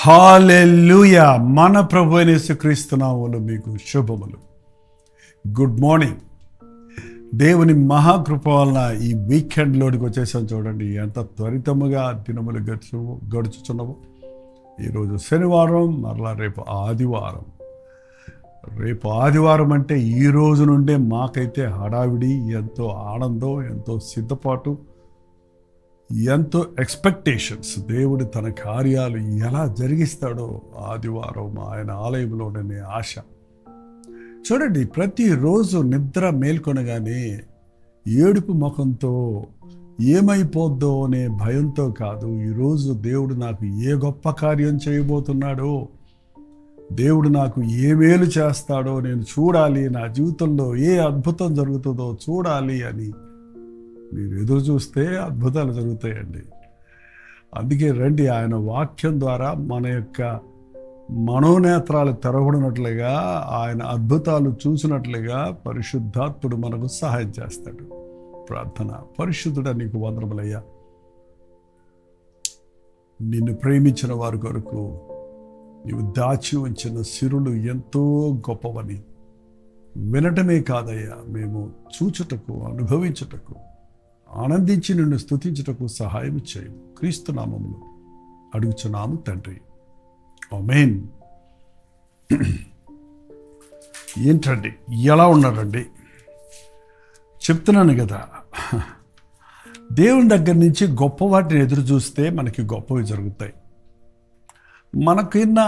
హల్లెలూయా. మన ప్రభు అయిన యేసుక్రీస్తు నామములో మీకు శుభములు. Good morning. దేవుని మహాకృప వలన ఈ వీకెండ్లోకి వచ్చేసాం. చూడండి ఎంత త్వరితముగా దినములు గడుచుచున్నాము. ఈరోజు శనివారం, మరలా రేపు ఆదివారం. రేపు ఆదివారం అంటే ఈ రోజు నుండే మాకైతే హడావిడి, ఎంతో ఆనందం, ఎంతో సిద్ధపాటు, ఎంతో ఎక్స్పెక్టేషన్స్. దేవుడు తన కార్యాలు ఎలా జరిగిస్తాడో ఆదివారం ఆయన ఆలయంలోనే ఆశ. చూడండి, ప్రతిరోజు నిద్ర మేల్కొనగానే ఏడుపు ముఖంతో ఏమైపోద్దో అనే భయంతో కాదు, ఈరోజు దేవుడు నాకు ఏ గొప్ప కార్యం చేయబోతున్నాడో, దేవుడు నాకు ఏ మేలు చేస్తాడో నేను చూడాలి, నా జీవితంలో ఏ అద్భుతం జరుగుతుందో చూడాలి అని మీరు ఎదురు చూస్తే అద్భుతాలు జరుగుతాయండి. అందుకే రండి, ఆయన వాక్యం ద్వారా మన యొక్క మనోనేత్రాలు తెరవడినట్లుగా, ఆయన అద్భుతాలు చూసినట్లుగా పరిశుద్ధాత్ముడు మనకు సహాయం చేస్తాడు. ప్రార్థన. పరిశుద్ధుడా, నీకు వందనములయ్యా. నిన్ను ప్రేమించిన వారి కొరకు నీవు దాచి ఉంచిన సిరులు ఎంతో గొప్పవని వినటమే కాదయ్యా, మేము చూచుటకు, అనుభవించుటకు, ఆనందించి నిన్ను స్తుతించుటకు సహాయం చేయు. క్రీస్తు నామములో అడుగుచున్నాము తండ్రి, ఆమేన్. ఏంటండి, ఎలా ఉన్నారండి? చెప్తున్నాను కదా, దేవుని దగ్గర నుంచి గొప్ప వాటిని ఎదురు చూస్తే మనకి గొప్పవి జరుగుతాయి. మనకున్న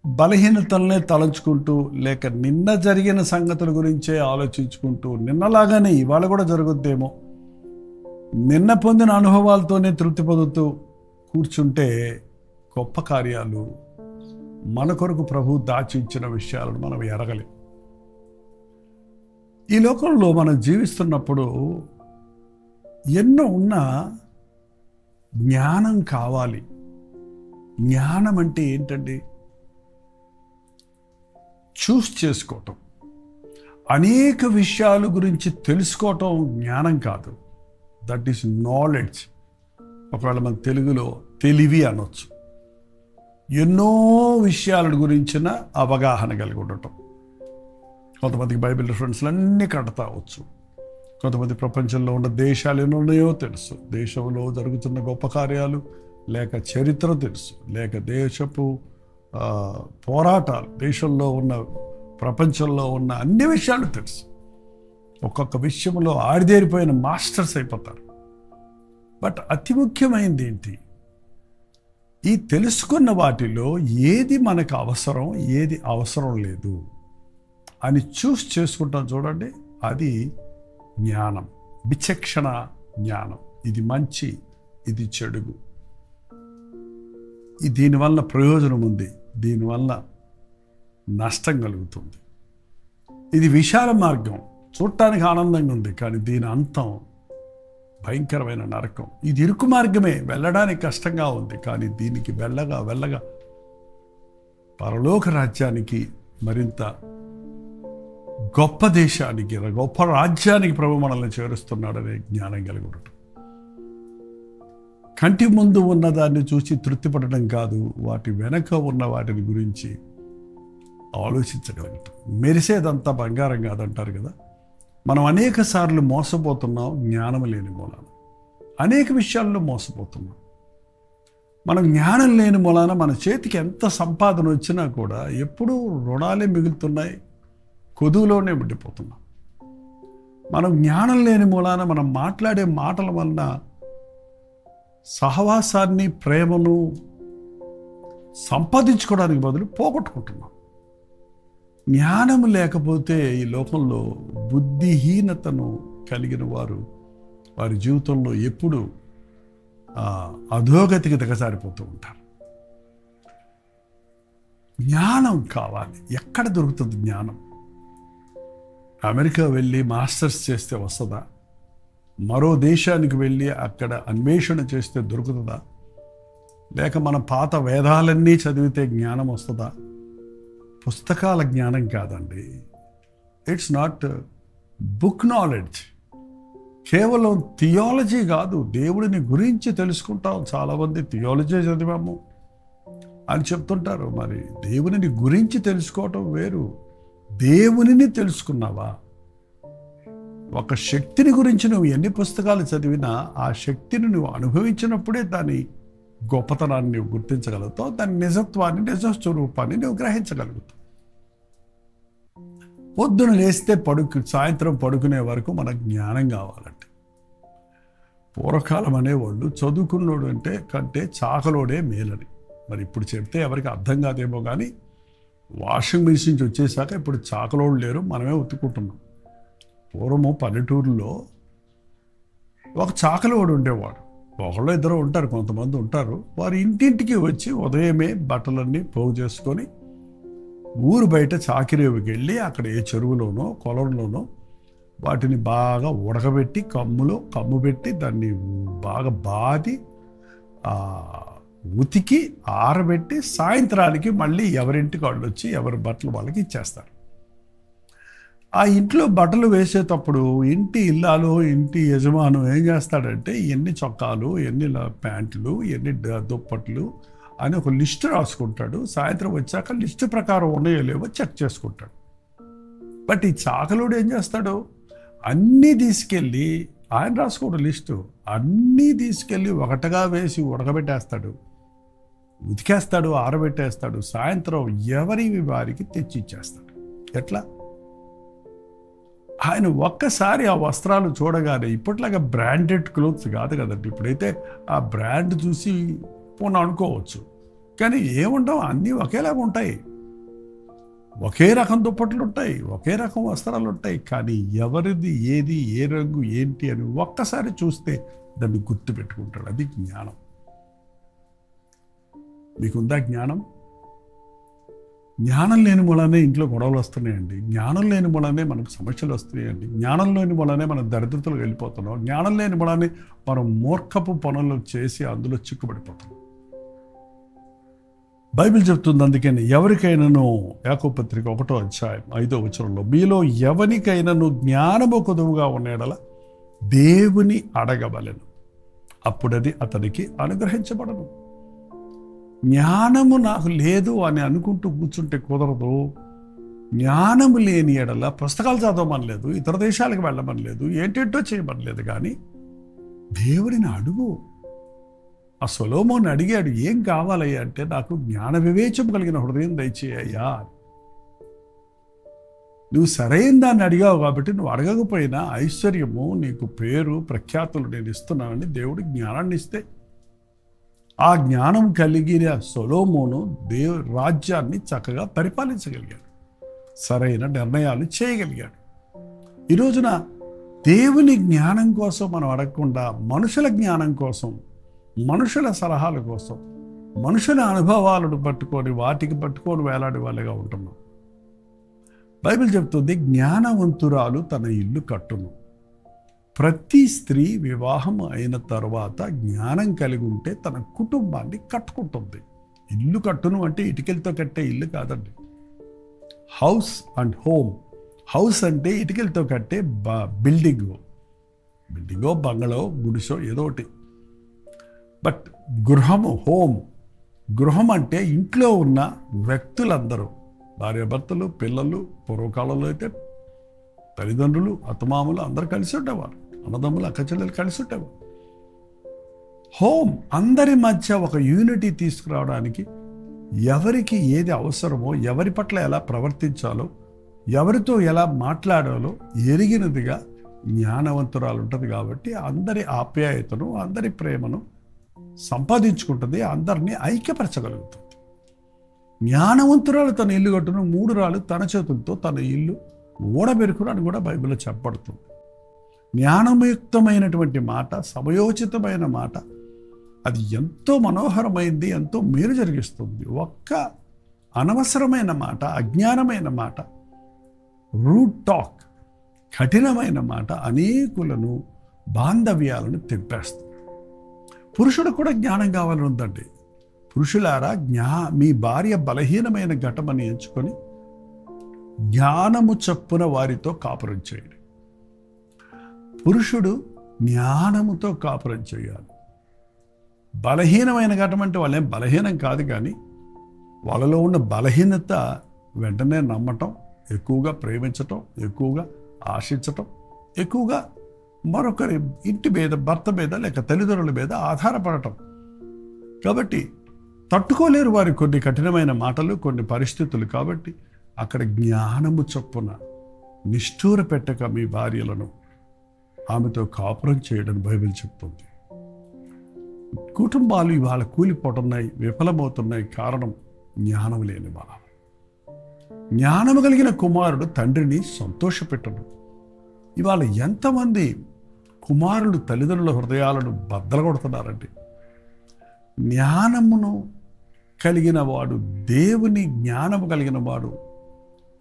బలహీనతలనే తలంచుకుంటూ, లేక నిన్న జరిగిన సంగతుల గురించే ఆలోచించుకుంటూ, నిన్నలాగానే ఇవాళ కూడా జరుగుద్దేమో, నిన్న పొందిన అనుభవాలతోనే తృప్తి పొందుతూ కూర్చుంటే గొప్ప కార్యాలు మన కొరకు ప్రభు దాచి ఇచ్చిన విషయాలను మనం ఎరగలేం. ఈ లోకంలో మనం జీవిస్తున్నప్పుడు ఎన్నో ఉన్నా జ్ఞానం కావాలి. జ్ఞానం అంటే ఏంటండి? చూస్ చేసుకోవటం, అనేక విషయాల గురించి తెలుసుకోవటం జ్ఞానం కాదు. That is knowledge. ఒకవేళ మన తెలుగులో తెలివి అనొచ్చు. ఎన్నో విషయాల గురించిన అవగాహన కలిగి ఉండటం. కొంతమందికి బైబిల్ రిఫరెన్స్లు అన్నీ కడతావచ్చు. కొంతమంది ప్రపంచంలో ఉన్న దేశాలు ఎన్నో ఉన్నాయో తెలుసు, దేశంలో జరుగుతున్న గొప్ప కార్యాలు, లేక చరిత్ర తెలుసు, లేక దేశపు పోరాటాలు, దేశంలో ఉన్న, ప్రపంచంలో ఉన్న అన్ని విషయాలు తెలుసు. ఒక్కొక్క విషయంలో ఆడిదేరిపోయిన మాస్టర్స్ అయిపోతారు. బట్ అతి ముఖ్యమైనది ఏంటి? ఈ తెలుసుకున్న వాటిలో ఏది మనకు అవసరం, ఏది అవసరం లేదు అని చూస్ చేసుకుంటాం. చూడండి, అది జ్ఞానం, విచక్షణ జ్ఞానం. ఇది మంచి, ఇది చెడు, దీనివల్ల ప్రయోజనం ఉంది, దీనివల్ల నష్టం కలుగుతుంది. ఇది విశాల మార్గం, చూడటానికి ఆనందంగా ఉంది, కానీ దీని అంతం భయంకరమైన నరకం. ఇది ఇరుకు మార్గమే, వెళ్ళడానికి కష్టంగా ఉంది, కానీ దీనికి వెళ్ళగా వెళ్ళగా పరలోక రాజ్యానికి, మరింత గొప్ప దేశానికి, గొప్ప రాజ్యానికి ప్రభు మనల్ని చేరుస్తున్నాడనే జ్ఞానం కలిగి ఉండటం. కంటి ముందు ఉన్నదాన్ని చూసి తృప్తిపడటం కాదు, వాటి వెనక ఉన్న వాటిని గురించి ఆలోచించగలగటం. మెరిసేదంతా బంగారం కాదంటారు కదా. మనం అనేక సార్లు మోసపోతున్నాం జ్ఞానం లేని మూలాన. అనేక విషయాల్లో మోసపోతున్నాం. మనం జ్ఞానం లేని మూలాన మన చేతికి ఎంత సంపాదన వచ్చినా కూడా ఎప్పుడూ రుణాలే మిగులుతున్నాయి, కొదువులోనే ఉండిపోతున్నాం. మనం జ్ఞానం లేని మూలాన మనం మాట్లాడే మాటల వలన సహవాసాన్ని, ప్రేమను సంపాదించుకోవడానికి బదులు పోగొట్టుకుంటున్నాం. జ్ఞానం లేకపోతే ఈ లోకంలో బుద్ధిహీనతను కలిగిన వారు వారి జీవితంలో ఎప్పుడు అధోగతికి దిగజారిపోతూ ఉంటారు. జ్ఞానం కావాలి. ఎక్కడ దొరుకుతుంది జ్ఞానం? అమెరికా వెళ్ళి మాస్టర్స్ చేస్తే వస్తుందా? మరో దేశానికి వెళ్ళి అక్కడ అన్వేషణ చేస్తే దొరుకుతుందా? లేక మన పాత వేదాలన్నీ చదివితే జ్ఞానం వస్తుందా? పుస్తకాల జ్ఞానం కాదండి. It's not book knowledge. కేవలం థియాలజీ కాదు, దేవుడిని గురించి తెలుసుకుంటాం. చాలామంది థియాలజీ చదివాము, అని చెప్తుంటారు. మరి దేవునిని గురించి తెలుసుకోవటం వేరు, దేవునిని తెలుసుకున్నావా? ఒక శక్తిని గురించి నువ్వు ఎన్ని పుస్తకాలు చదివినా ఆ శక్తిని నువ్వు అనుభవించినప్పుడే దాని గొప్పతనాన్ని నువ్వు గుర్తించగలుగుతావు, దాని నిజత్వాన్ని, నిజ స్వరూపాన్ని నువ్వు గ్రహించగలుగుతావు. పొద్దున లేస్తే సాయంత్రం పడుకునే వరకు మనకు జ్ఞానం కావాలంటే, పూర్వకాలం అనేవాళ్ళు చదువుకున్నోడు అంటే కంటే చాకలోడే మేలని. మరి ఇప్పుడు చెప్తే ఎవరికి అర్థం కాదేమో కానీ వాషింగ్ మిషన్ నుంచి వచ్చేసాక ఇప్పుడు చాకలోడు లేరు, మనమే ఉతుక్కుంటున్నాం. పూర్వము పల్లెటూరులో ఒక చాకలోడు ఉండేవాడు, ఒకళ్ళు ఇద్దరు ఉంటారు, కొంతమంది ఉంటారు. వారు ఇంటింటికి వచ్చి ఉదయమే బట్టలన్నీ పోగు చేసుకొని ఊరు బయట చాకిరేవుకి వెళ్ళి అక్కడ ఏ చెరువులోనో కొలంలోనో వాటిని బాగా ఉడకబెట్టి కమ్ము పెట్టి దాన్ని బాగా బాది ఉతికి ఆరబెట్టి సాయంత్రానికి మళ్ళీ ఎవరింటికి వాళ్ళు వచ్చి ఎవరి బట్టలు వాళ్ళకి ఇచ్చేస్తారు. ఆ ఇంట్లో బట్టలు వేసేటప్పుడు ఇంటి ఇల్లాలు, ఇంటి యజమాను ఏం చేస్తాడంటే ఎన్ని చొక్కాలు, ఎన్ని ప్యాంట్లు, ఎన్ని దుప్పట్లు అని ఒక లిస్టు రాసుకుంటాడు. సాయంత్రం వచ్చాక లిస్టు ప్రకారం ఉన్నాయో లేవో చెక్ చేసుకుంటాడు. బట్ ఈ చాకలోడు ఏం చేస్తాడు, అన్నీ తీసుకెళ్ళి, ఆయన రాసుకోడు లిస్టు, అన్నీ తీసుకెళ్ళి ఒకటగా వేసి ఉడకబెట్టేస్తాడు, ఉతికేస్తాడు, ఆరబెట్టేస్తాడు. సాయంత్రం ఎవరివి వారికి తెచ్చి ఇచ్చేస్తాడు. ఎట్లా? ఆయన ఒక్కసారి ఆ వస్త్రాలు చూడగానే, ఇప్పట్లాగా బ్రాండెడ్ క్లోత్స్ కాదు కదండి, ఇప్పుడైతే ఆ బ్రాండ్ చూసి పోనా అనుకోవచ్చు, కానీ ఏముండవు, అన్నీ ఒకేలాగా ఉంటాయి. ఒకే రకం దుప్పట్లు ఉంటాయి, ఒకే రకం వస్త్రాలు ఉంటాయి, కానీ ఎవరిది ఏది, ఏ రంగు ఏంటి అని ఒక్కసారి చూస్తే దాన్ని గుర్తుపెట్టుకుంటాడు. అది జ్ఞానం. మీకుందా జ్ఞానం? జ్ఞానం లేని మూలనే ఇంట్లో గొడవలు వస్తున్నాయండి, జ్ఞానం లేని మూలనే మనకు సమస్యలు వస్తున్నాయండి, జ్ఞానం లేని మూలనే మనం దరిద్రతలు వెళ్ళిపోతున్నాం, జ్ఞానం లేని మూలనే మనం మూర్ఖపు పనులు చేసి అందులో చిక్కుబడిపోతున్నాం. బైబిల్ చెప్తుంది, అందుకని ఎవరికైనాను, యాకోబు పత్రిక 1వ అధ్యాయం 5వ వచనంలో, మీలో ఎవరికైనాను జ్ఞానము కొదువుగా ఉన్న యెడల దేవుని అడగవలెను, అప్పుడది అతనికి అనుగ్రహించబడను. జ్ఞానము నాకు లేదు అని అనుకుంటూ కూర్చుంటే కుదరదు. జ్ఞానము లేని యెడల పుస్తకాలు చదవమనలేదు, ఇతర దేశాలకు వెళ్ళమనలేదు, ఏంటేంటో చేయమనలేదు, కానీ దేవుడిని అడుగు. ఆ సొలొమోను అడిగాడు, ఏం కావాలయ్యా అంటే, నాకు జ్ఞాన వివేచము కలిగిన హృదయం దయచేయ్యా. నువ్వు సరైన దాన్ని అడిగావు కాబట్టి నువ్వు అడగకపోయినా ఐశ్వర్యము, నీకు పేరు ప్రఖ్యాతులు నేను ఇస్తున్నానని దేవుడు జ్ఞానాన్ని ఇస్తే, ఆ జ్ఞానం కలిగిన సొలొమోను రాజ్యాన్ని చక్కగా పరిపాలించగలిగాడు, సరైన నిర్ణయాలు చేయగలిగాడు. ఈ రోజున దేవుని జ్ఞానం కోసం మనం అడగకుండా మనుషుల జ్ఞానం కోసం, మనుషుల సలహాల కోసం, మనుషుల అనుభవాలను వాటికి పట్టుకొని వేలాడే వాళ్ళగా ఉంటున్నాం. బైబిల్ చెప్తుంది, జ్ఞానవంతురాలు తన ఇల్లు కట్టును. ప్రతి స్త్రీ వివాహం అయిన తర్వాత జ్ఞానం కలిగి ఉంటే తన కుటుంబాన్ని కట్టుకుంటుంది. ఇల్లు కట్టును అంటే ఇటుకలతో కట్టే ఇల్లు కాదండి. House and home. హౌస్ అంటే ఇటుకలతో కట్టే బిల్డింగో, బంగళో, గుడిసో ఏదో ఒకటి. బట్ గృహము, హోమ్, గృహం అంటే ఇంట్లో ఉన్న వ్యక్తులందరూ, భార్యాభర్తలు, పిల్లలు, పూర్వకాలంలో అయితే తల్లిదండ్రులు, అత్తమామలు అందరూ కలిసి ఉండేవారు, అన్నదమ్ములు, అక్కచెల్లెలు కలిసి ఉండేవారు. హోమ్, అందరి మధ్య ఒక యూనిటీ తీసుకురావడానికి ఎవరికి ఏది అవసరమో, ఎవరి పట్ల ఎలా ప్రవర్తించాలో, ఎవరితో ఎలా మాట్లాడాలో ఎరిగినదిగా జ్ఞానవంతురాలు ఉంటుంది. కాబట్టి అందరి ఆప్యాయతను, అందరి ప్రేమను సంపాదించుకుంటుంది, అందరినీ ఐక్యపరచగలుగుతుంది. జ్ఞానవంతురాలు తన ఇల్లు కట్టును, 3 రాళ్ళు తన చేతులతో తన ఇల్లు ఓడబెరుకును అని కూడా బైబిల్లో చెప్పబడుతుంది. జ్ఞానయుక్తమైనటువంటి మాట, సమయోచితమైన మాట, అది ఎంతో మనోహరమైంది, ఎంతో మేలు జరిగిస్తుంది. ఒక్క అనవసరమైన మాట, అజ్ఞానమైన మాట, రూట్ టాక్, కఠినమైన మాట అనేకులను, బాంధవ్యాలను తెంపేస్తుంది. పురుషుడు కూడా జ్ఞానం కావాలని ఉందండి. పురుషులారా, మీ భార్య బలహీనమైన ఘటమని ఎంచుకొని జ్ఞానము చప్పున వారితో కాపురం చేయండి. పురుషుడు జ్ఞానముతో కాపురం చేయాలి. బలహీనమైన ఘటం అంటే వాళ్ళేం బలహీనం కాదు, కానీ వాళ్ళలో ఉన్న బలహీనత వెంటనే నమ్మటం, ఎక్కువగా ప్రేమించటం, ఎక్కువగా ఆశించటం, ఎక్కువగా మరొకరి ఇంటి మీద, భర్త మీద లేక తల్లిదండ్రుల మీద ఆధారపడటం. కాబట్టి తట్టుకోలేరు వారి కొన్ని కఠినమైన మాటలు, కొన్ని పరిస్థితులు. కాబట్టి అక్కడ జ్ఞానము చొప్పున నిష్ఠూర పెట్టక మీ భార్యలను ఆమెతో కాపురం చేయడం బైబిల్ చెప్తుంది. కుటుంబాలు ఇవాళ కూలిపోతున్నాయి, విఫలమవుతున్నాయి. కారణం జ్ఞానం లేని బాల. జ్ఞానము కలిగిన కుమారుడు తండ్రిని సంతోషపెట్టడు. ఇవాళ ఎంతమంది కుమారులు తల్లిదండ్రుల హృదయాలను బద్దలగొడుతున్నారంటే, జ్ఞానమును కలిగిన వాడు, దేవుని జ్ఞానము కలిగిన వాడు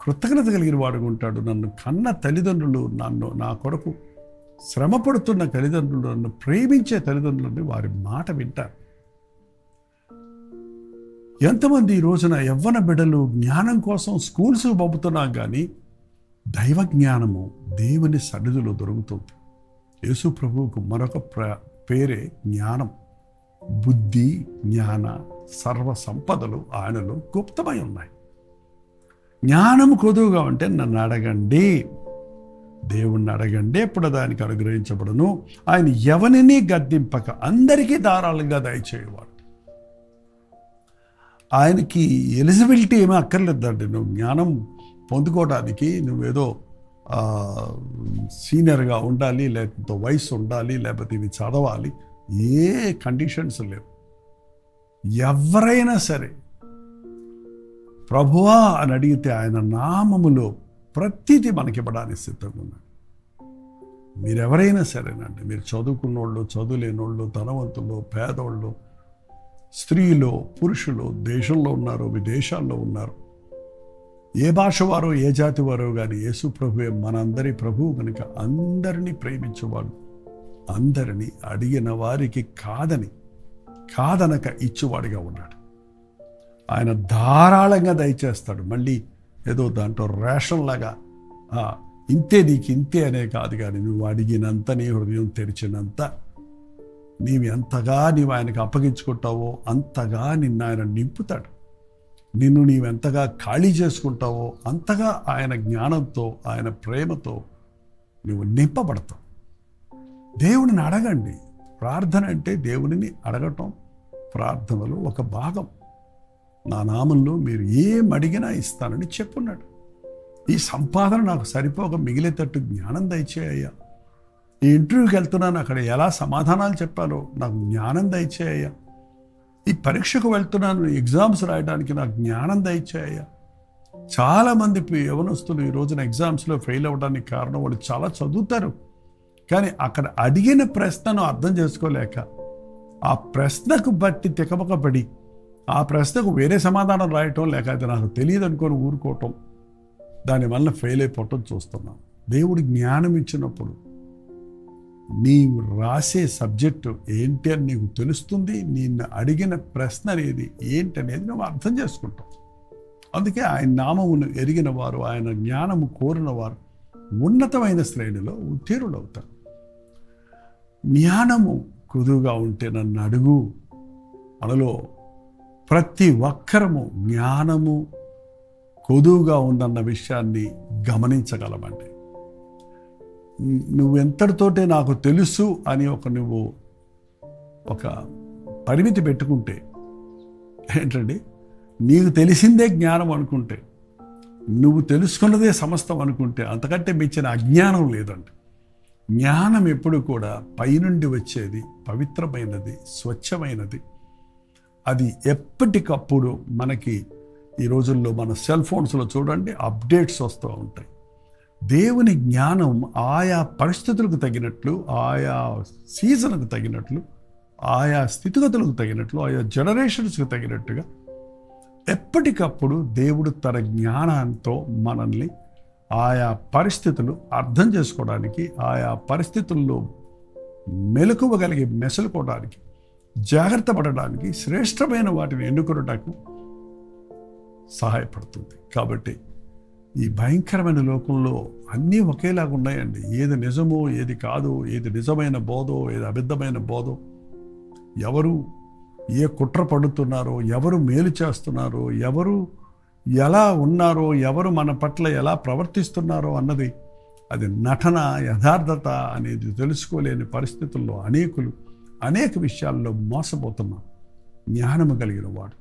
కృతజ్ఞత కలిగిన వాడుగా ఉంటాడు. నన్ను కన్న తల్లిదండ్రులు, నా కొరకు శ్రమ పడుతున్న తల్లిదండ్రులు, నన్ను ప్రేమించే తల్లిదండ్రులని వారి మాట వింటారు. ఎంతమంది ఈ రోజున యవ్వన బిడ్డలు జ్ఞానం కోసం స్కూల్స్ పంపుతున్నాం, కానీ దైవ జ్ఞానము దేవుని సన్నిధిలో దొరుకుతుంది. యేసు ప్రభువుకు మరొక పేరే జ్ఞానం. బుద్ధి, జ్ఞాన, సర్వ సంపదలు ఆయనలో గుప్తమై ఉన్నాయి. జ్ఞానము కొదువుగా ఉంటే నన్ను అడగండి, దేవుణ్ణి అడగండి, ఎప్పుడు దానికి అనుగ్రహించబడును. ఆయన ఎవరిని గద్దింపక అందరికీ ధారాళంగా దయచేయవాడు. ఆయనకి ఎలిజిబిలిటీ ఏమీ అక్కర్లేదండి. నువ్వు జ్ఞానం పొందుకోవడానికి నువ్వేదో సీనియర్గా ఉండాలి, లేకపోతే వయసు ఉండాలి, లేకపోతే ఇవి చదవాలి, ఏ కండిషన్స్ లేవు. ఎవరైనా సరే ప్రభువా అని అడిగితే ఆయన నామములో ప్రతిదీ మనకి ఇవ్వడానికి సిద్ధంగా ఉన్నాడు. మీరెవరైనా సరేనండి, మీరు చదువుకున్నోళ్ళు, చదువులేనోళ్ళు, ధనవంతులు, పేదోళ్ళు, స్త్రీలు, పురుషులు, దేశంలో ఉన్నారు, విదేశాల్లో ఉన్నారు, ఏ భాష వారో ఏ జాతి వారో కానీ యేసు ప్రభువే మనందరి ప్రభువు కనుక అందరినీ ప్రేమించేవాడు. అందరినీ అడిగిన వారికి కాదనక ఇచ్చేవాడిగా ఉన్నాడు. ఆయన ధారాళంగా దయచేస్తాడు. మళ్ళీ ఏదో దాంట్లో రేషన్ లాగా ఇంతే నీకు ఇంతే అనే కాదు, కానీ నువ్వు అడిగినంత, నీ హృదయం తెరిచినంత, నీవు ఆయనకు అప్పగించుకుంటావో అంతగా నిన్ను ఆయన నింపుతాడు. నిన్ను నీవెంతగా ఖాళీ చేసుకుంటావో అంతగా ఆయన జ్ఞానంతో, ఆయన ప్రేమతో నువ్వు నింపబడతావు. దేవుడిని అడగండి. ప్రార్థన అంటే దేవుడిని అడగటం ప్రార్థనలో ఒక భాగం. నా నామంలో మీరు ఏం అడిగినా ఇస్తానని చెప్పున్నాడు. ఈ సంపాదన నాకు సరిపోక మిగిలేటట్టు జ్ఞానం దయచేయ్యా. ఈ ఇంటర్వ్యూకి వెళ్తున్నాను, అక్కడ ఎలా సమాధానాలు చెప్పాలో నాకు జ్ఞానం దయచేయ్యా. ఈ పరీక్షకు వెళ్తున్నాను, ఎగ్జామ్స్ రాయడానికి నాకు జ్ఞానం దయచేయ్యా. చాలామంది యవనస్తులు ఈ రోజున ఎగ్జామ్స్లో ఫెయిల్ అవ్వడానికి కారణం వాళ్ళు చాలా చదువుతారు, కానీ అక్కడ అడిగిన ప్రశ్నను అర్థం చేసుకోలేక ఆ ప్రశ్నకు బట్టి తికమకపడి ఆ ప్రశ్నకు వేరే సమాధానం రాయటం, లేక అది నాకు తెలియదు అనుకొని ఊరుకోవటం, దానివల్ల ఫెయిల్ అయిపోవటం చూస్తున్నాం. దేవుడు జ్ఞానం ఇచ్చినప్పుడు నీవు రాసే సబ్జెక్టు ఏంటి అని నీకు తెలుస్తుంది. నిన్ను అడిగిన ప్రశ్న అనేది ఏంటి అనేది నువ్వు అర్థం చేసుకుంటావు. అందుకే ఆయన నామమును ఎరిగిన వారు, ఆయన జ్ఞానము కోరిన వారు ఉన్నతమైన శ్రేణిలో ఉత్తీర్ణులవుతారు. జ్ఞానము కుదువుగా ఉంటే నన్ను అడుగు. మనలో ప్రతి ఒక్కరము జ్ఞానము కొదువుగా ఉందన్న విషయాన్ని గమనించగలమండి. నువ్వెంతటితోటే నాకు తెలుసు అని నువ్వు ఒక పరిమితి పెట్టుకుంటే ఏంటండి, నీకు తెలిసిందే జ్ఞానం అనుకుంటే, నువ్వు తెలుసుకున్నదే సమస్తం అనుకుంటే అంతకంటే మించిన అజ్ఞానం లేదండి. జ్ఞానం ఎప్పుడు కూడా పైనుండి వచ్చేది, పవిత్రమైనది, స్వచ్ఛమైనది. అది ఎప్పటికప్పుడు మనకి ఈ రోజుల్లో మన సెల్ ఫోన్స్లో చూడండి అప్డేట్స్ వస్తూ ఉంటాయి. దేవుని జ్ఞానం ఆయా పరిస్థితులకు తగినట్లు, ఆయా సీజన్కు తగినట్లు, ఆయా స్థితిగతులకు తగినట్లు, ఆయా జనరేషన్స్కి తగినట్టుగా ఎప్పటికప్పుడు దేవుడు తన జ్ఞానంతో మనల్ని ఆయా పరిస్థితులు అర్థం చేసుకోవడానికి, ఆయా పరిస్థితుల్లో మెలకువగలిగి మెసలుకోవడానికి, జాగ్రత్త పడడానికి, శ్రేష్టమైన వాటిని ఎన్నుకోవడానికి సహాయపడుతుంది. కాబట్టి ఈ భయంకరమైన లోకంలో అన్నీ ఒకేలాగా ఉన్నాయండి. ఏది నిజమో ఏది కాదో, ఏది నిజమైన బోధో ఏది అబద్ధమైన బోధో ఎవరు ఏ కుట్ర పడుతున్నారో, ఎవరు మేలు చేస్తున్నారో, ఎవరు ఎలా ఉన్నారో, ఎవరు మన పట్ల ఎలా ప్రవర్తిస్తున్నారో అన్నది అది నటన, యథార్థత అనేది తెలుసుకోలేని పరిస్థితుల్లో అనేక విషయాల్లో మోసపోతున్నాం. జ్ఞానము కలిగిన వాడు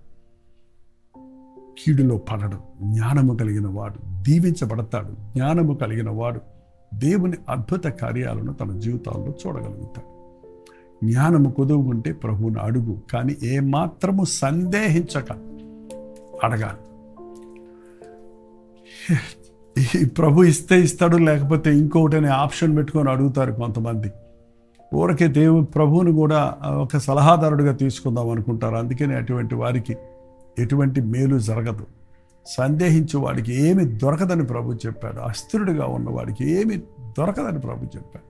కీడులో పడడు. జ్ఞానము కలిగిన వాడు దీవించబడతాడు. జ్ఞానము కలిగిన వాడు దేవుని అద్భుత కార్యాలను తన జీవితాల్లో చూడగలుగుతాడు. జ్ఞానము కుదువుకుంటే ప్రభువుని అడుగు, కానీ ఏమాత్రము సందేహించక అడగాలి. ఈ ప్రభు ఇస్తే ఇస్తాడు, లేకపోతే ఇంకొకటి ఆప్షన్ పెట్టుకొని అడుగుతారు కొంతమంది. ఊరికే ప్రభువుని కూడా ఒక సలహాదారుడిగా తీసుకుందాం అనుకుంటారు. అందుకని అటువంటి వారికి ఎటువంటి మేలు జరగదు. సందేహించే వాడికి ఏమి దొరకదని ప్రభు చెప్పాడు. అస్థిరుడిగా ఉన్నవాడికి ఏమి దొరకదని ప్రభు చెప్పాడు.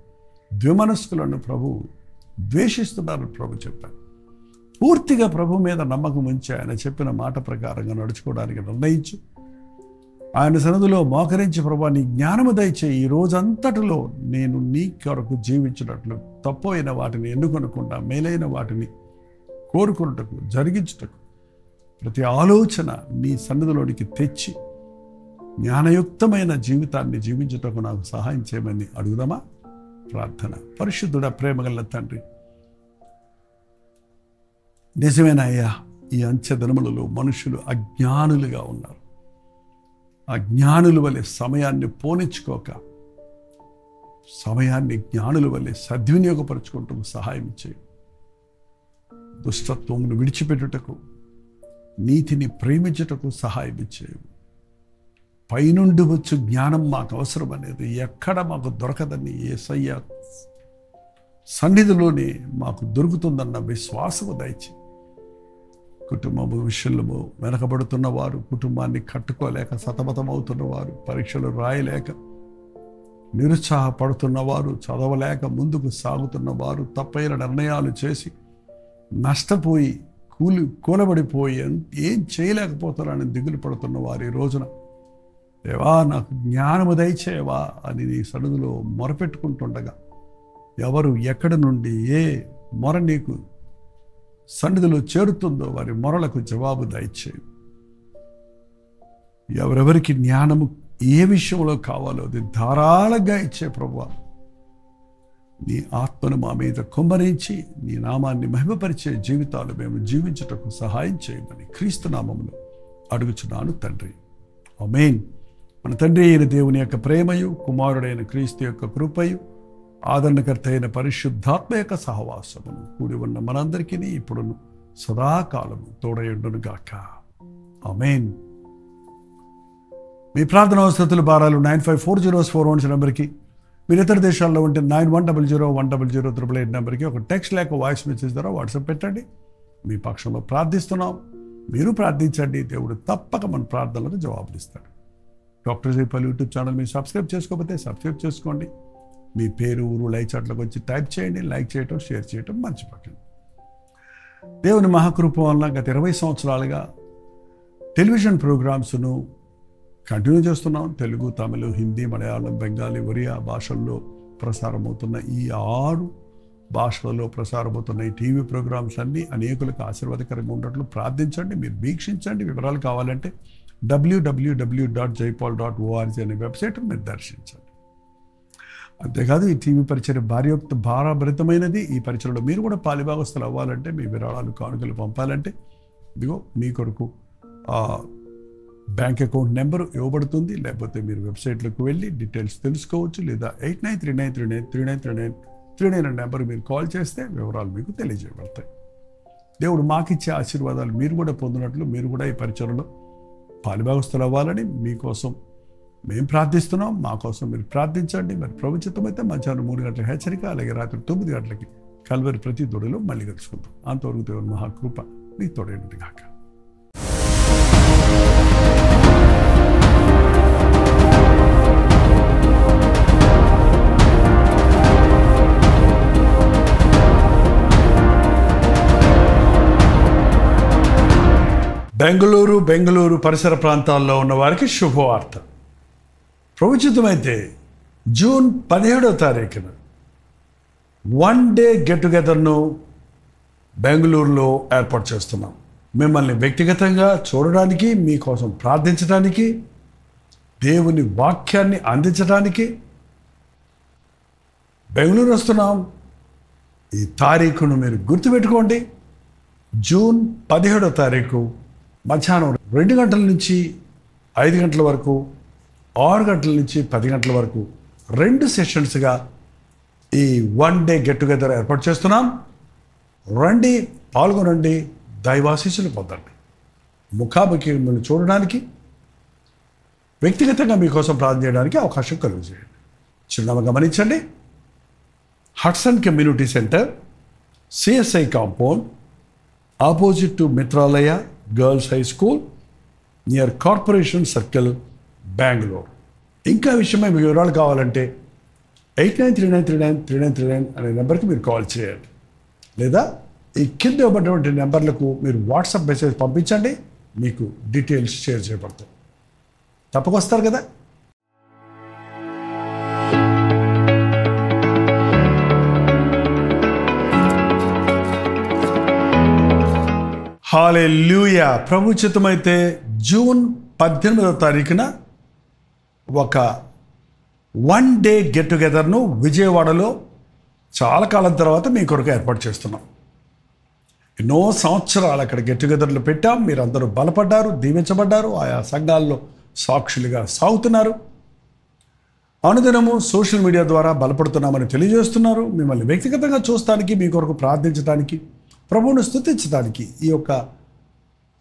ద్విమనస్కులను ప్రభు ద్వేషిస్తున్నారని ప్రభు చెప్పాడు. పూర్తిగా ప్రభు మీద నమ్మకం ఉంచి ఆయన చెప్పిన మాట ప్రకారంగా నడుచుకోవడానికి నిర్ణయించు. ఆయన సన్నిధిలో మోకరించి, ప్రభు నీ జ్ఞానము దయచేయి, ఈ రోజంతటిలో నేను నీ కొరకు జీవించినట్లు తప్పు అయిన వాటిని ఎన్నుకొనకుండా మేలైన వాటిని కోరుకున్నటకు, జరిగించుటకు, ప్రతి ఆలోచన నీ సన్నిధిలోనికి తెచ్చి జ్ఞానయుక్తమైన జీవితాన్ని జీవించుటకు నాకు సహాయం చేయమని అడుగుదామా? ప్రార్థన. పరిశుద్ధుడా, ప్రేమగల తండ్రి, నిజమేనా అయ్యా, ఈ అంచె దినములలో మనుషులు అజ్ఞానులుగా ఉన్నారు. అజ్ఞానుల వలె సమయాన్ని పోనిచ్చుకోక, సమయాన్ని జ్ఞానుల వలె సద్వినియోగపరుచుకుంటూ సహాయం చేయి. దుష్టత్వమును విడిచిపెట్టుటకు, నీతిని ప్రేమించుటకు సహాయం చేయవు. పైనుండి వచ్చు జ్ఞానం మాకు అవసరం అనేది ఎక్కడ మాకు దొరకదని యేసయ్య సన్నిధిలోనే మాకు దొరుకుతుందన్న విశ్వాసము దయచి, కుటుంబము విషయంలో వెనకబడుతున్నవారు, కుటుంబాన్ని కట్టుకోలేక సతమతమవుతున్నవారు, పరీక్షలు రాయలేక నిరుత్సాహపడుతున్నవారు, చదవలేక ముందుకు సాగుతున్నవారు, తప్పైన నిర్ణయాలు చేసి నష్టపోయి కూలబడిపోయి ఏం చేయలేకపోతారని దిగులు పడుతున్న వారు ఈ రోజున, దేవా నాకు జ్ఞానము దయచేవా అని నీ సన్నిధిలో మొరపెట్టుకుంటుండగా, ఎవరు ఎక్కడి నుండి ఏ మొర నీకు సన్నిధిలో చేరుతుందో వారి మొరలకు జవాబు దయచేయి. ఎవరెవరికి జ్ఞానము ఏ విషయంలో కావాలో అది ధారాళంగా ఇచ్చే ప్రభువా, నీ ఆత్మను మా మీద కుమ్మరించి నీ నామాన్ని మహిమపరిచే జీవితాలు మేము జీవించుటకు సహాయం చేయమని క్రీస్తు నామములో అడుగుచున్నాను తండ్రి. ఆమేన్. మన తండ్రి అయిన దేవుని యొక్క ప్రేమయు, కుమారుడైన క్రీస్తు యొక్క కృపయు, ఆదరణకర్త అయిన పరిశుద్ధాత్మ యొక్క సహవాసమును కూడి ఉన్న మనందరికీ ఇప్పుడును సదాకాలము తోడయుండును గాక. ఆమేన్. మీ ప్రార్థన అవసరతలు భారాలు 954041 నెంబర్కి, మీరు ఇతర దేశాల్లో ఉంటే 9100100888 నెంబర్కి ఒక టెక్స్ట్ లేక వాయిస్ మెసేజ్ ద్వారా వాట్సాప్ పెట్టండి. మీ పక్షంలో ప్రార్థిస్తున్నాం, మీరు ప్రార్థించండి. దేవుడు తప్పక మన ప్రార్థనలకు జవాబునిస్తాడు. డాక్టర్ జైపాల్ యూట్యూబ్ ఛానల్ మీరు సబ్స్క్రైబ్ చేసుకోకపోతే సబ్స్క్రైబ్ చేసుకోండి. మీ పేరు, ఊరు లైక్ చాట్లోకి వచ్చి టైప్ చేయండి. లైక్ చేయటం, షేర్ చేయటం మర్చిపోకండి. దేవుని మహాకృప వలన గత 20 సంవత్సరాలుగా టెలివిజన్ ప్రోగ్రామ్స్ను కంటిన్యూ చేస్తున్నాం. తెలుగు, తమిళ, హిందీ, మలయాళం, బెంగాలీ, ఒరియా భాషల్లో ప్రసారమవుతున్న ఈ 6 భాషలలో ప్రసారమవుతున్న ఈ టీవీ ప్రోగ్రామ్స్ అన్నీ అనేకులకు ఆశీర్వాదకరంగా ఉన్నట్లు ప్రార్థించండి. మీరు వీక్షించండి. వివరాలు కావాలంటే www.jaipal.org అనే వెబ్సైట్ మీరు దర్శించండి. అంతేకాదు ఈ టీవీ పరిచయం భారభరితమైనది. ఈ పరిచయంలో మీరు కూడా పాలిభాగస్తులు అవ్వాలంటే, మీ విరాళాలు, కానుకలు పంపాలంటే ఇదిగో మీ కొరకు బ్యాంక్ అకౌంట్ నెంబరు ఇవ్వబడుతుంది. లేకపోతే మీరు వెబ్సైట్లోకి వెళ్ళి డీటెయిల్స్ తెలుసుకోవచ్చు. లేదా 8939393939 నెంబర్ మీరు కాల్ చేస్తే వివరాలు మీకు తెలియజేయబడతాయి. దేవుడు మాకిచ్చే ఆశీర్వాదాలు మీరు కూడా పొందినట్లు, మీరు కూడా ఈ పరిచయంలో పాలిభాగస్తులు అవ్వాలని మీకోసం మేము ప్రార్థిస్తున్నాం. మా కోసం మీరు ప్రార్థించండి. మరి ప్రభుత్వమైతే మధ్యాహ్నం 3 గంటలకు హెచ్చరిక, అలాగే రాత్రి 9 గంటలకి కల్వరి ప్రతి దొడిలో మళ్ళీ కలుసుకుంటాం. అంతవరకు దేవుని మహాకృప మీ తోడైనది కాక. బెంగళూరు పరిసర ప్రాంతాల్లో ఉన్న వారికి శుభవార్త. ప్రభుత్వమైతే జూన్ 17వ తారీఖున 1 డే గెట్ టుగెదర్ను బెంగళూరులో ఏర్పాటు చేస్తున్నాం. మిమ్మల్ని వ్యక్తిగతంగా చూడడానికి, మీకోసం ప్రార్థించడానికి, దేవుని వాక్యాన్ని అందించడానికి బెంగళూరు వస్తున్నాం. ఈ తారీఖును మీరు గుర్తుపెట్టుకోండి. జూన్ 17వ తారీఖు మధ్యాహ్నం 2 గంటల నుంచి 5 గంటల వరకు, 6 గంటల నుంచి 10 గంటల వరకు 2 సెషన్స్గా ఈ 1 డే గెట్ టుగెదర్ ఏర్పాటు చేస్తున్నాం. రండి, పాల్గొనండి, దైవాశీస్సులు పొందండి. ముఖాముఖి మిమ్మల్ని చూడడానికి, వ్యక్తిగతంగా మీకోసం ప్రార్థన చేయడానికి అవకాశం కలుగజేయండి. చిరునామా గమనించండి. Hudson community centre, CSI compound, opposite to Mitralaya girls high school, near corporation circle, Bengaluru. ఇంకా విషయమై మీకు వివరాలు కావాలంటే 8939393939 అనే నెంబర్కి మీరు కాల్ చేయండి. లేదా ఈ కింద ఇవ్వబడినటువంటి నెంబర్లకు మీరు వాట్సాప్ మెసేజ్ పంపించండి. మీకు డీటెయిల్స్ షేర్ చేయబడతాయి. తప్పకొస్తారు కదా. హల్లెలూయా. ప్రభు చిత్తమైతే జూన్ 18వ తారీఖున ఒక 1 డే గెట్ టుగెదర్ను విజయవాడలో చాలా కాలం తర్వాత మీ కొరకు ఏర్పాటు చేస్తున్నాం. ఎన్నో సంవత్సరాలు అక్కడ గెట్ టుగెదర్లు పెట్టాం. మీరందరూ బలపడ్డారు, దీవించబడ్డారు, ఆయా సంఘాల్లో సాక్షులుగా సాగుతున్నారు. అనుదినము సోషల్ మీడియా ద్వారా బలపడుతున్నామని తెలియజేస్తున్నారు. మిమ్మల్ని వ్యక్తిగతంగా చూస్తానికి, మీ కొరకు ప్రార్థించడానికి, ప్రభువును స్తుతించడానికి ఈ యొక్క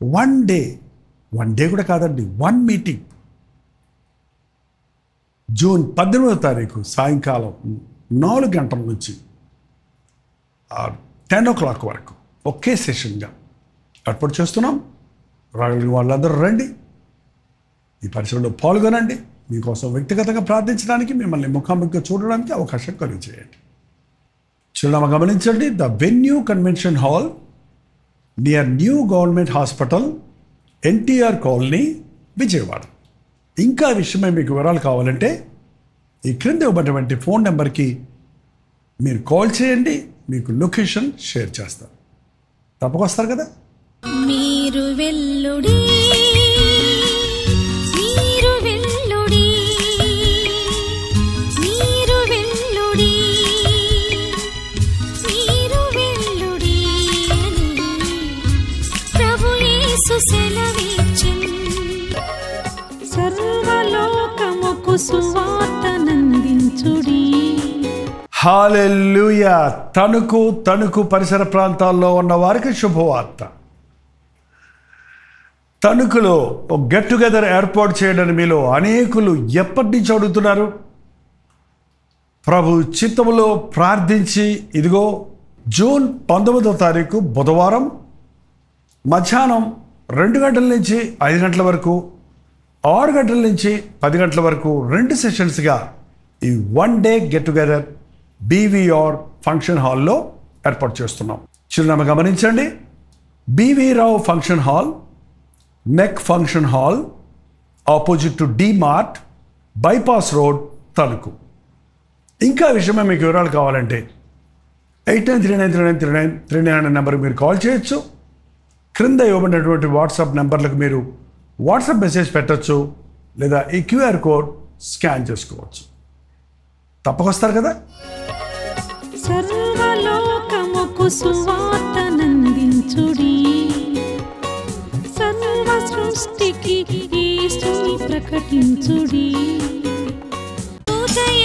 1 డే కూడా కాదండి, 1 మీటింగ్ జూన్ 18వ తారీఖు సాయంకాలం 4 గంటల నుంచి 10 o'clock వరకు ఒకే సెషన్గా ఏర్పాటు చేస్తున్నాం. రాగలిగిన వాళ్ళందరూ రండి, ఈ పరిచయంలో పాల్గొనండి. మీకోసం వ్యక్తిగతంగా ప్రార్థించడానికి, మిమ్మల్ని ముఖాముఖిగా చూడడానికి అవకాశం కలిగజేయండి. చిరునామా గమనించండి. The venue convention hall near new government hospital, NTR colony, Vijayawada. ఇంకా విషయమై మీకు వివరాలు కావాలంటే ఈ క్రింద ఇవ్వబడినటువంటి ఫోన్ నెంబర్కి మీరు కాల్ చేయండి. మీకు లొకేషన్ షేర్ చేస్తాను. తప్పకొస్తారు కదా. మీరు వెల్లుడి, మీరు వెల్లుడి, మీరు వెల్లుడి, మీరు వెల్లుడి అని ప్రభు యేసు సెలవిచ్చెను. సర్వలోకముకు సువార్తనందించుడి. హల్లెలూయా. తణుకు పరిసర ప్రాంతాల్లో ఉన్న వారికి శుభవార్త. తణుకులో ఒక గెట్ టుగెదర్ ఏర్పాటు చేయడానికి మీలో అనేకులు ఎప్పటి నుంచి అడుగుతున్నారు. ప్రభు చిత్తములో ప్రార్థించి ఇదిగో జూన్ 19వ తారీఖు బుధవారం మధ్యాహ్నం 2 గంటల నుంచి 5 గంటల వరకు, 6 గంటల నుంచి 10 గంటల వరకు 2 సెషన్స్గా ఈ 1 day get together BVR function హాల్లో ఏర్పాటు చేస్తున్నాం. చిరునామా గమనించండి. బీవీ రావు ఫంక్షన్ హాల్, నెక్ function hall, opposite to D Mart, bypass road, Tanuku. ఇంకా విషయమే మీకు వివరాలు కావాలంటే 8939393939 అనే నెంబర్కి మీరు కాల్ చేయొచ్చు. క్రింద ఇవ్వబడినటువంటి వాట్సాప్ నెంబర్లకు మీరు వాట్సాప్ మెసేజ్ పెట్టచ్చు. లేదా ఈ క్యూఆర్ కోడ్ స్కాన్ చేసుకోవచ్చు. తప్పకొస్తారు కదా. సర్వలోకముకు సువార్తనందించుడి. సర్వ సృష్టికి యేసుని ప్రకటించుడి. ఉదయ